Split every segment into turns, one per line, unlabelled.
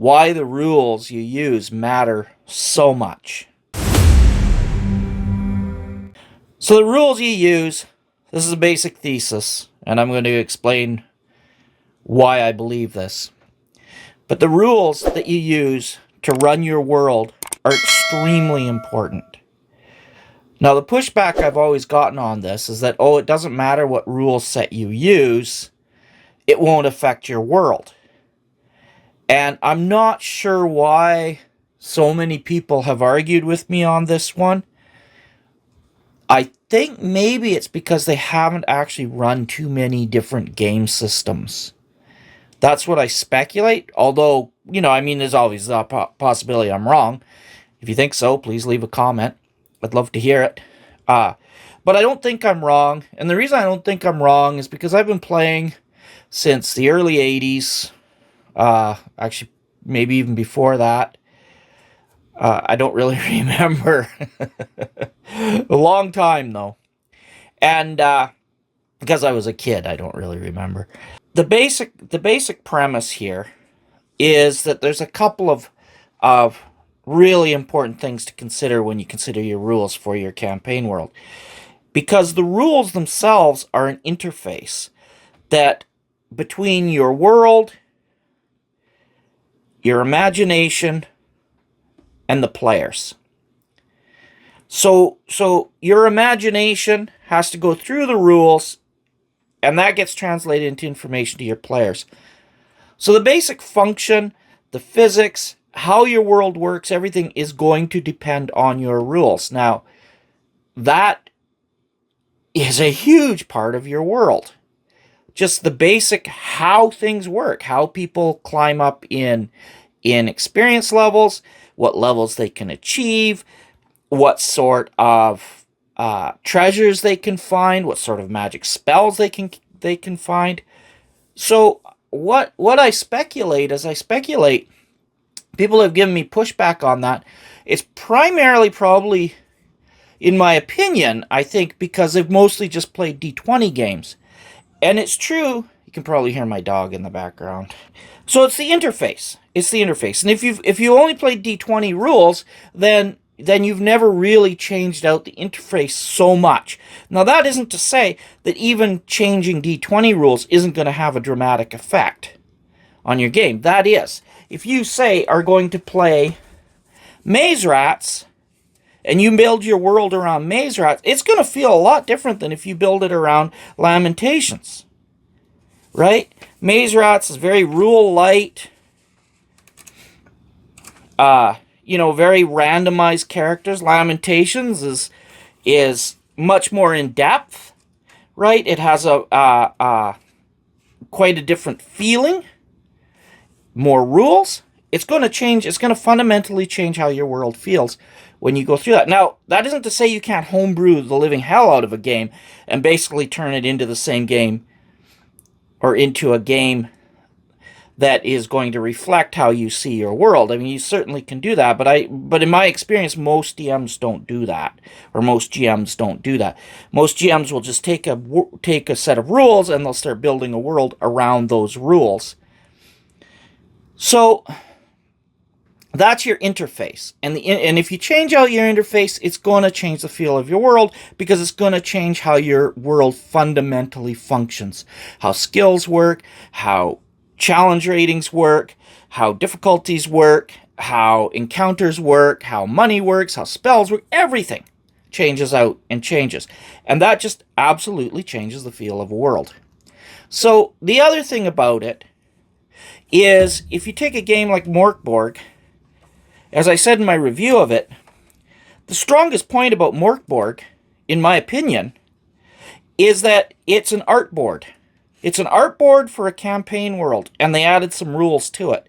why the rules you use matter so much. So the rules you use, this is a basic thesis, and I'm going to explain why I believe this. But the rules that you use to run your world are extremely important. Now, the pushback I've always gotten on this is that, it doesn't matter what rule set you use, it won't affect your world. And I'm not sure why so many people have argued with me on this one. I think maybe it's because they haven't actually run too many different game systems. That's what I speculate, although, there's always the possibility I'm wrong. If you think so, please leave a comment. I'd love to hear it. But I don't think I'm wrong, and the reason I don't think I'm wrong is because I've been playing since the early 80s, actually, maybe even before that. I don't really remember. A long time, though. And because I was a kid, I don't really remember. The basic premise here is that there's a couple of really important things to consider when you consider your rules for your campaign world. Because the rules themselves are an interface that between your world, your imagination, and the players. So your imagination has to go through the rules, and that gets translated into information to your players. So the basic function, the physics, how your world works, everything is going to depend on your rules. Now, that is a huge part of your world. Just the basic how things work, how people climb up in experience levels, what levels they can achieve, what sort of treasures they can find, what sort of magic spells they can find. So what I speculate people have given me pushback on that. It's primarily probably, in my opinion, I think because they've mostly just played D20 games. And it's true, you can probably hear my dog in the background. So it's the interface. It's the interface. And if you only played D20 rules, then you've never really changed out the interface so much. Now, that isn't to say that even changing D20 rules isn't going to have a dramatic effect on your game. That is, if you, say, are going to play Maze Rats, and you build your world around Maze Rats, it's going to feel a lot different than if you build it around Lamentations. Right? Maze Rats is very rule light. Very randomized characters. Lamentations is much more in depth. Right? It has quite a different feeling. More rules. It's going to change. It's going to fundamentally change how your world feels when you go through that. Now, that isn't to say you can't homebrew the living hell out of a game and basically turn it into the same game or into a game that is going to reflect how you see your world. I mean, you certainly can do that, but in my experience, most DMs don't do that, or most GMs don't do that. Most GMs will just take a set of rules and they'll start building a world around those rules. So that's your interface. And if you change out your interface, it's going to change the feel of your world because it's going to change how your world fundamentally functions. How skills work, how challenge ratings work, how difficulties work, how encounters work, how money works, how spells work. Everything changes out and changes. And that just absolutely changes the feel of a world. So the other thing about it is if you take a game like Morkborg, as I said in my review of it, the strongest point about Morkborg, in my opinion, is that it's an art board. It's an art board for a campaign world, and they added some rules to it.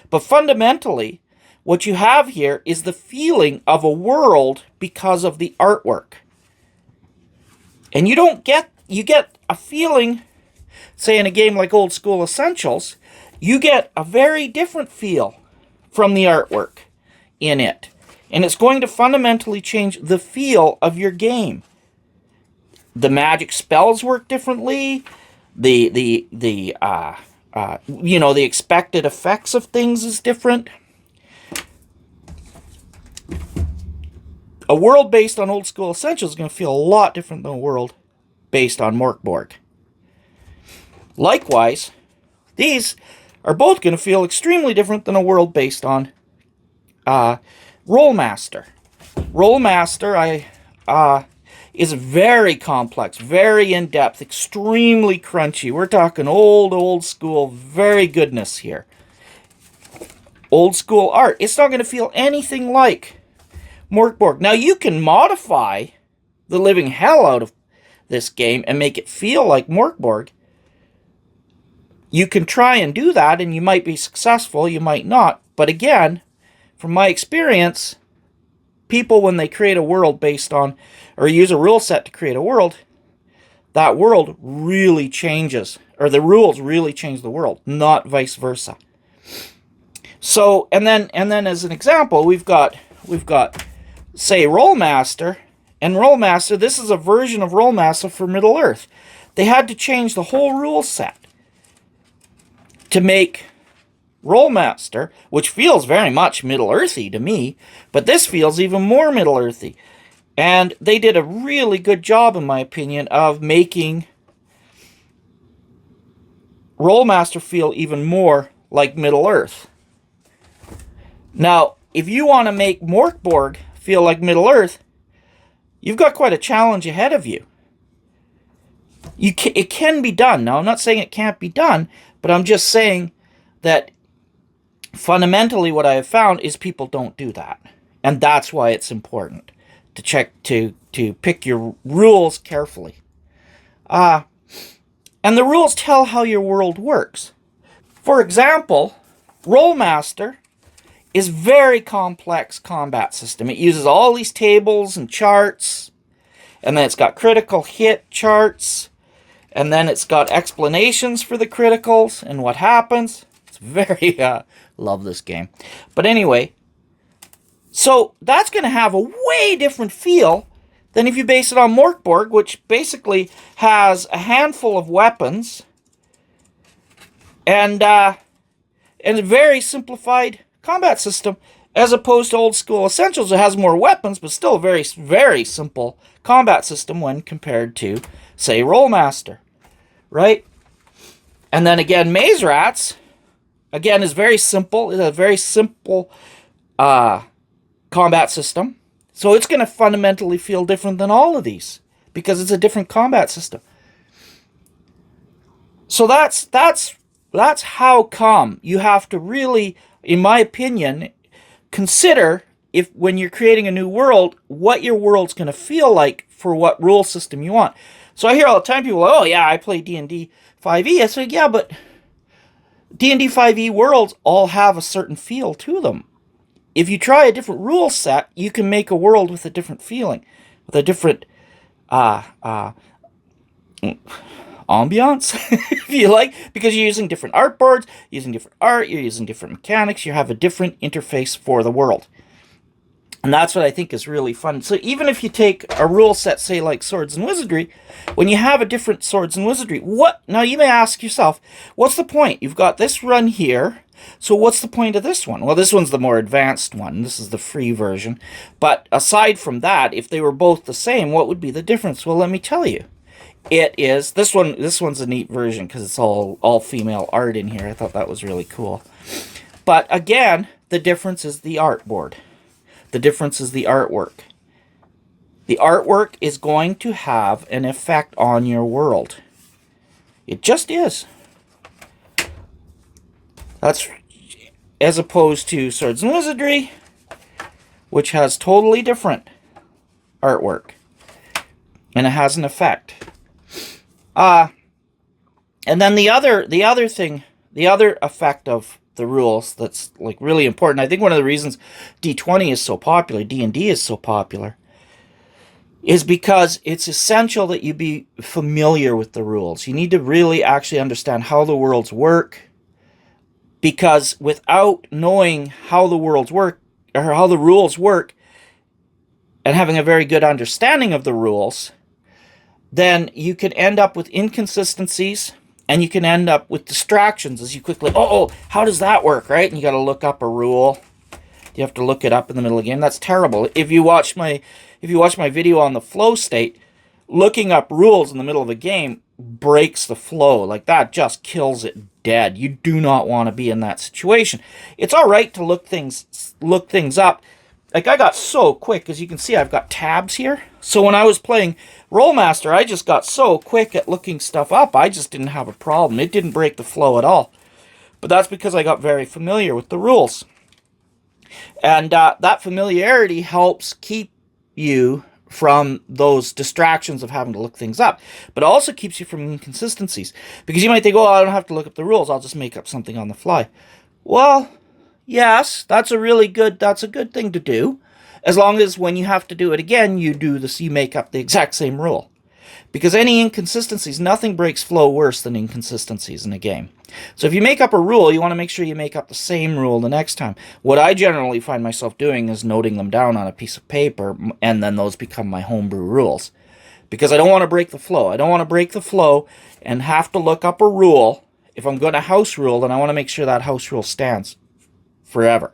But fundamentally, what you have here is the feeling of a world because of the artwork. And you get a feeling, say in a game like Old School Essentials, you get a very different feel from the artwork in it. And it's going to fundamentally change the feel of your game. The magic spells work differently. The the expected effects of things is different. A world based on old school essentials is going to feel a lot different than a world based on Morkborg. Likewise, these are both going to feel extremely different than a world based on Rolemaster. Rolemaster is very complex, very in-depth, extremely crunchy. We're talking old school, very goodness here. Old school art. It's not going to feel anything like Morkborg. Now, you can modify the living hell out of this game and make it feel like Morkborg. You can try and do that, and you might be successful, you might not. But again, from my experience, people, when they create a world based on, or use a rule set to create a world, that world really changes, or the rules really change the world, not vice versa. So, and then as an example, we've got say Rolemaster, and Rolemaster, this is a version of Rolemaster for Middle-earth. They had to change the whole rule set to make Rolemaster, which feels very much Middle-earthy to me, but this feels even more Middle-earthy. And they did a really good job, in my opinion, of making Rolemaster feel even more like Middle-earth. Now, if you want to make Morkborg feel like Middle-earth, you've got quite a challenge ahead of you. It can be done. Now, I'm not saying it can't be done, but I'm just saying that fundamentally what I have found is people don't do that. And that's why it's important to check, to pick your rules carefully. And the rules tell how your world works. For example, Rolemaster is very complex combat system. It uses all these tables and charts, and then it's got critical hit charts, and then it's got explanations for the criticals and what happens. It's very, love this game. But anyway, so that's going to have a way different feel than if you base it on Morkborg, which basically has a handful of weapons and a very simplified combat system, as opposed to old school essentials. It has more weapons, but still a very, very simple combat system when compared to, say, Rolemaster, right? And then again, Maze Rats, again, is very simple. It's a very simple combat system. So it's going to fundamentally feel different than all of these, because it's a different combat system. So that's how come you have to really, in my opinion, consider, if when you're creating a new world, what your world's going to feel like for what rule system you want. So I hear all the time people, oh yeah, I play D&D 5e. I say, yeah, but D&D 5e worlds all have a certain feel to them. If you try a different rule set, you can make a world with a different feeling, with a different ambiance, if you like, because you're using different art boards, using different art, you're using different mechanics, you have a different interface for the world. And that's what I think is really fun. So even if you take a rule set, say like Swords and Wizardry, when you have a different Swords and Wizardry, now you may ask yourself, what's the point? You've got this run here, so what's the point of this one? Well, this one's the more advanced one. This is the free version. But aside from that, if they were both the same, what would be the difference? Well, let me tell you. It is, this one's a neat version because it's all female art in here. I thought that was really cool. But again, the difference is the artboard. The difference is the artwork. The artwork is going to have an effect on your world. It just is. That's as opposed to Swords and Wizardry, which has totally different artwork. And it has an effect. And then the other effect of the rules that's like really important, I think one of the reasons D20 is so popular, D&D is so popular, is because it's essential that you be familiar with the rules. You need to really actually understand how the worlds work, because without knowing how the worlds work, or how the rules work, and having a very good understanding of the rules, then you could end up with inconsistencies, And you can end up with distractions as you quickly, oh, how does that work, right? And you got to look up a rule. You have to look it up in the middle of the game. That's terrible. If you watch my video on the flow state, looking up rules in the middle of a game breaks the flow. Like, that just kills it dead. You do not want to be in that situation. It's all right to look things up. Like, I got so quick, as you can see, I've got tabs here. So when I was playing Rollmaster, I just got so quick at looking stuff up. I just didn't have a problem. It didn't break the flow at all. But that's because I got very familiar with the rules. And that familiarity helps keep you from those distractions of having to look things up. But it also keeps you from inconsistencies. Because you might think, oh, I don't have to look up the rules. I'll just make up something on the fly. Well, yes, that's a good thing to do. As long as when you have to do it again, you make up the exact same rule. Because any inconsistencies, nothing breaks flow worse than inconsistencies in a game. So if you make up a rule, you want to make sure you make up the same rule the next time. What I generally find myself doing is noting them down on a piece of paper, and then those become my homebrew rules. Because I don't want to break the flow. I don't want to break the flow and have to look up a rule. If I'm going to house rule, then I want to make sure that house rule stands forever.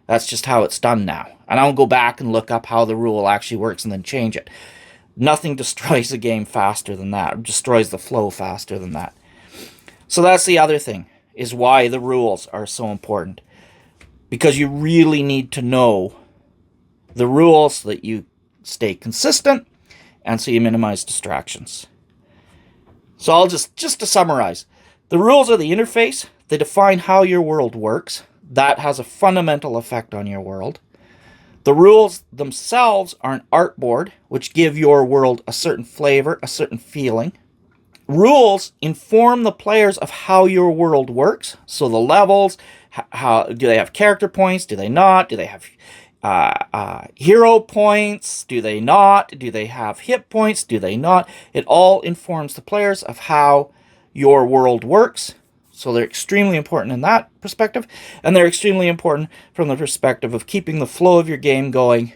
That's just how it's done now. And I don't go back and look up how the rule actually works and then change it. Nothing destroys a game faster than that. It destroys the flow faster than that. So that's the other thing, is why the rules are so important. Because you really need to know the rules so that you stay consistent and so you minimize distractions. So I'll just to summarize. The rules are the interface. They define how your world works. That has a fundamental effect on your world. The rules themselves are an artboard, which give your world a certain flavor, a certain feeling. Rules inform the players of how your world works. So the levels, how do they have character points? Do they not? Do they have hero points? Do they not? Do they have hit points? Do they not? It all informs the players of how your world works. So they're extremely important in that perspective, and they're extremely important from the perspective of keeping the flow of your game going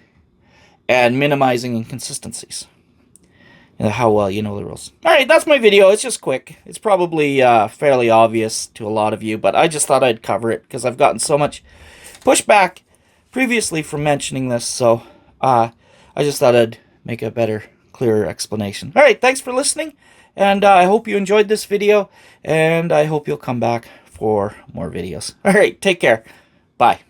and minimizing inconsistencies. How well you know the rules. Alright, that's my video. It's just quick. It's probably fairly obvious to a lot of you, but I just thought I'd cover it because I've gotten so much pushback previously from mentioning this, so I just thought I'd make a better, clearer explanation. Alright, thanks for listening. And I hope you enjoyed this video, and I hope you'll come back for more videos. All right, take care. Bye.